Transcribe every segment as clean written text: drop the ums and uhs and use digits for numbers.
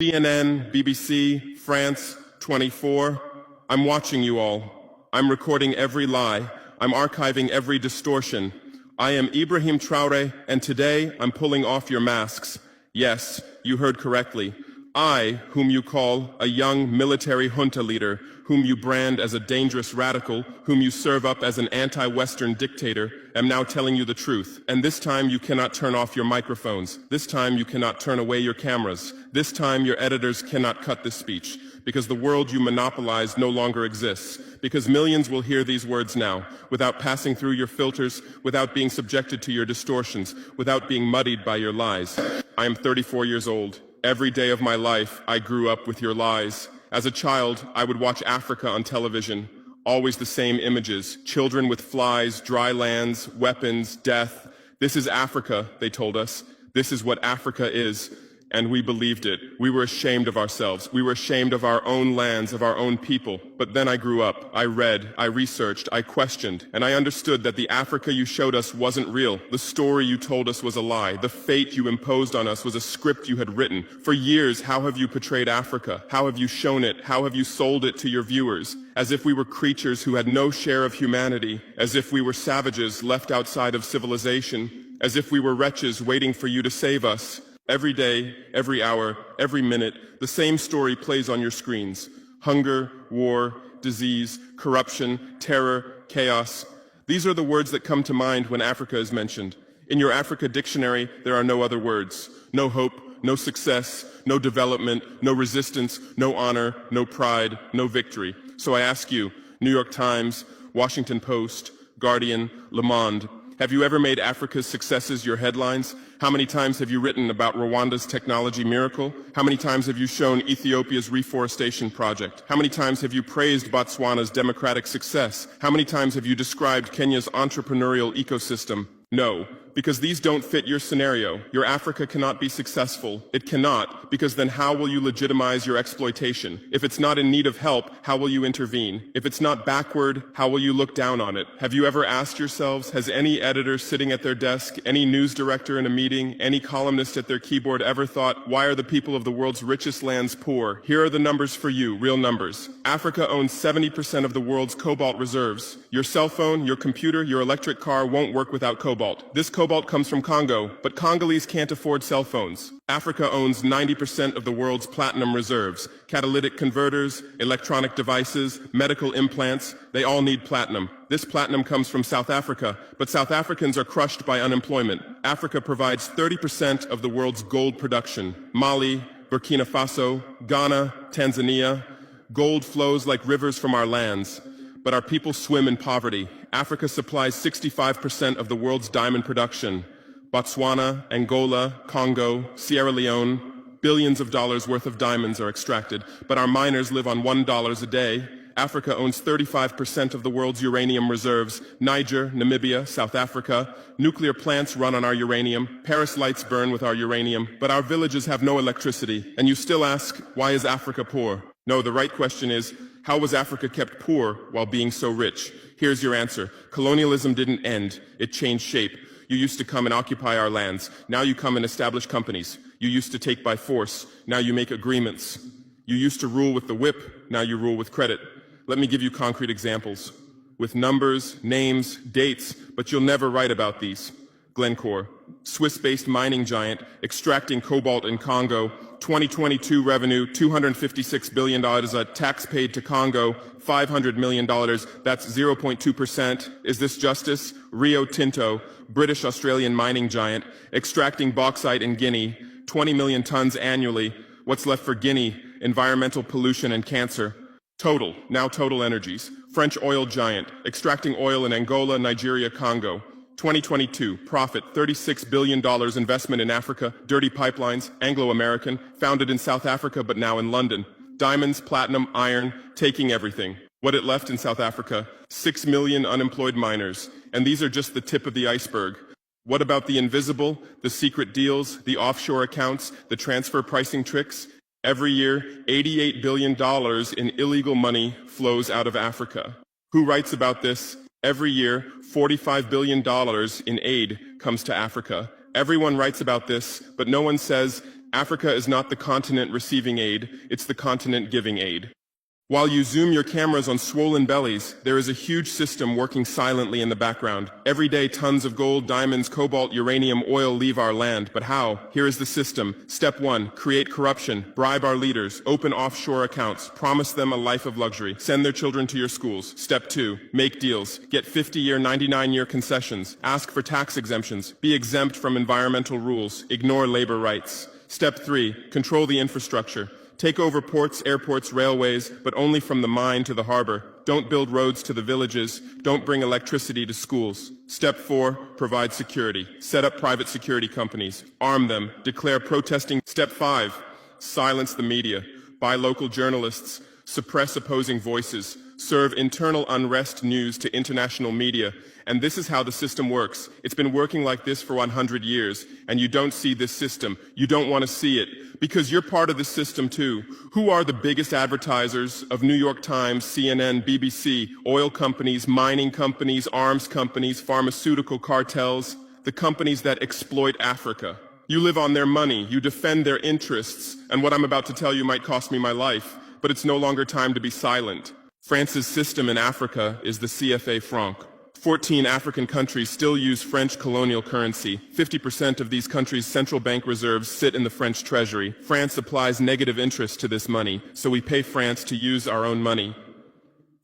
CNN, BBC, France, 24. I'm watching you all. I'm recording every lie. I'm archiving every distortion. I am Ibrahim Traoré, and today I'm pulling off your masks. Yes, you heard correctly. I, whom you call a young military junta leader, whom you brand as a dangerous radical, whom you serve up as an anti-Western dictator, am now telling you the truth. And this time you cannot turn off your microphones. This time you cannot turn away your cameras. This time your editors cannot cut this speech, because the world you monopolize no longer exists. Because millions will hear these words now, without passing through your filters, without being subjected to your distortions, without being muddied by your lies. I am 34 years old. Every day of my life, I grew up with your lies. As a child, I would watch Africa on television. Always the same images. Children with flies, dry lands, weapons, death. This is Africa, they told us. This is what Africa is. And we believed it. We were ashamed of ourselves. We were ashamed of our own lands, of our own people. But then I grew up. I read, I researched, I questioned, and I understood that the Africa you showed us wasn't real. The story you told us was a lie. The fate you imposed on us was a script you had written. For years, how have you portrayed Africa? How have you shown it? How have you sold it to your viewers? As if we were creatures who had no share of humanity. As if we were savages left outside of civilization. As if we were wretches waiting for you to save us. Every day, every hour, every minute, the same story plays on your screens. Hunger, war, disease, corruption, terror, chaos. These are the words that come to mind when Africa is mentioned. In your Africa dictionary, there are no other words. No hope, no success, no development, no resistance, no honor, no pride, no victory. So I ask you, New York Times, Washington Post, Guardian, Le Monde, have you ever made Africa's successes your headlines? How many times have you written about Rwanda's technology miracle? How many times have you shown Ethiopia's reforestation project? How many times have you praised Botswana's democratic success? How many times have you described Kenya's entrepreneurial ecosystem? No, because these don't fit your scenario. Your Africa cannot be successful. It cannot, because then how will you legitimize your exploitation? If it's not in need of help, how will you intervene? If it's not backward, how will you look down on it? Have you ever asked yourselves, has any editor sitting at their desk, any news director in a meeting, any columnist at their keyboard ever thought, why are the people of the world's richest lands poor? Here are the numbers for you, real numbers. Africa owns 70% of the world's cobalt reserves. Your cell phone, your computer, your electric car won't work without cobalt. This cobalt comes from Congo, but Congolese can't afford cell phones. Africa owns 90% of the world's platinum reserves. Catalytic converters, electronic devices, medical implants, they all need platinum. This platinum comes from South Africa, but South Africans are crushed by unemployment. Africa provides 30% of the world's gold production. Mali, Burkina Faso, Ghana, Tanzania. Gold flows like rivers from our lands, but our people swim in poverty. Africa supplies 65% of the world's diamond production. Botswana, Angola, Congo, Sierra Leone, billions of dollars worth of diamonds are extracted, but our miners live on $1 a day. Africa owns 35% of the world's uranium reserves. Niger, Namibia, South Africa. Nuclear plants run on our uranium. Paris lights burn with our uranium, but our villages have no electricity. And you still ask, why is Africa poor? No, the right question is, how was Africa kept poor while being so rich? Here's your answer. Colonialism didn't end. It changed shape. You used to come and occupy our lands. Now you come and establish companies. You used to take by force. Now you make agreements. You used to rule with the whip. Now you rule with credit. Let me give you concrete examples. With numbers, names, dates, but you'll never write about these. Glencore, Swiss-based mining giant, extracting cobalt in Congo. 2022 revenue, $256 billion. Tax paid to Congo, $500 million. That's 0.2%. Is this justice? Rio Tinto, British-Australian mining giant, extracting bauxite in Guinea, 20 million tons annually. What's left for Guinea? Environmental pollution and cancer. Total, now Total Energies, French oil giant, extracting oil in Angola, Nigeria, Congo. 2022, profit, $36 billion investment in Africa, dirty pipelines, Anglo-American, founded in South Africa but now in London. Diamonds, platinum, iron, taking everything. What it left in South Africa? 6 million unemployed miners. And these are just the tip of the iceberg. What about the invisible, the secret deals, the offshore accounts, the transfer pricing tricks? Every year, $88 billion in illegal money flows out of Africa. Who writes about this? Every year, $45 billion in aid comes to Africa. Everyone writes about this, but no one says Africa is not the continent receiving aid, it's the continent giving aid. While you zoom your cameras on swollen bellies, there is a huge system working silently in the background. Every day, tons of gold, diamonds, cobalt, uranium, oil leave our land. But how? Here is the system. Step 1, create corruption, bribe our leaders, open offshore accounts, promise them a life of luxury, send their children to your schools. Step 2, make deals, get 50-year, 99-year concessions, ask for tax exemptions, be exempt from environmental rules, ignore labor rights. Step 3, control the infrastructure. Take over ports, airports, railways, but only from the mine to the harbor. Don't build roads to the villages. Don't bring electricity to schools. Step 4, provide security. Set up private security companies. Arm them. Declare protesting. Step 5, silence the media. Buy local journalists. Suppress opposing voices. Serve internal unrest news to international media. And this is how the system works. It's been working like this for 100 years, and you don't see this system. You don't want to see it, because you're part of the system too. Who are the biggest advertisers of New York Times, CNN, BBC, oil companies, mining companies, arms companies, pharmaceutical cartels, the companies that exploit Africa? You live on their money, you defend their interests, and what I'm about to tell you might cost me my life, but it's no longer time to be silent. France's system in Africa is the CFA franc. 14 African countries still use French colonial currency. 50% of these countries' central bank reserves sit in the French treasury. France applies negative interest to this money, so we pay France to use our own money.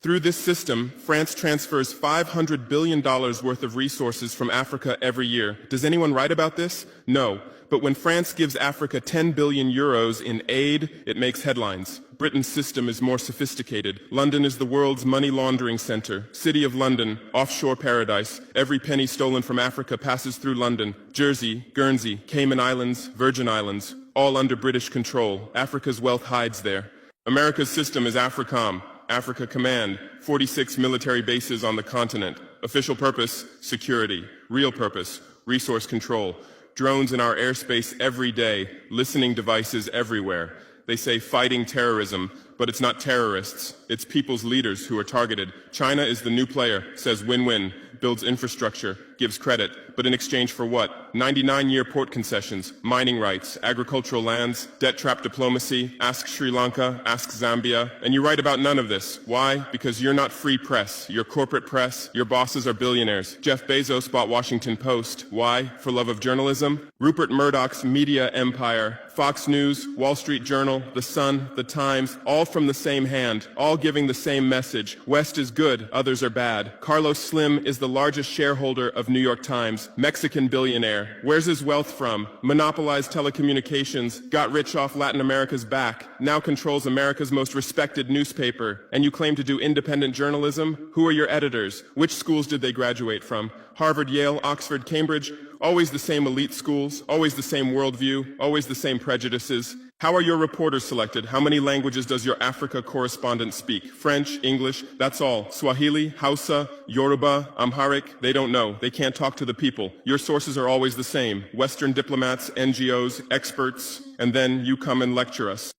Through this system, France transfers $500 billion worth of resources from Africa every year. Does anyone write about this? No. But when France gives Africa 10 billion euros in aid, it makes headlines. Britain's system is more sophisticated. London is the world's money laundering center. City of London, offshore paradise. Every penny stolen from Africa passes through London. Jersey, Guernsey, Cayman Islands, Virgin Islands, all under British control. Africa's wealth hides there. America's system is AFRICOM, Africa Command, 46 military bases on the continent. Official purpose, security. Real purpose, resource control. Drones in our airspace every day, listening devices everywhere. They say fighting terrorism, but it's not terrorists. It's people's leaders who are targeted. China is the new player, says win-win, builds infrastructure, gives credit, but in exchange for what? 99-year port concessions, mining rights, agricultural lands, debt-trap diplomacy, ask Sri Lanka, ask Zambia, and you write about none of this. Why? Because you're not free press. You're corporate press. Your bosses are billionaires. Jeff Bezos bought Washington Post. Why? For love of journalism? Rupert Murdoch's media empire, Fox News, Wall Street Journal, The Sun, The Times, all from the same hand, all giving the same message. West is good, others are bad. Carlos Slim is the largest shareholder of New York Times, Mexican billionaire. Where's his wealth from? Monopolized telecommunications, got rich off Latin America's back, now controls America's most respected newspaper. And you claim to do independent journalism? Who are your editors? Which schools did they graduate from? Harvard, Yale, Oxford, Cambridge? Always the same elite schools, always the same worldview, always the same prejudices. How are your reporters selected? How many languages does your Africa correspondent speak? French, English, that's all. Swahili, Hausa, Yoruba, Amharic, they don't know. They can't talk to the people. Your sources are always the same. Western diplomats, NGOs, experts, and then you come and lecture us.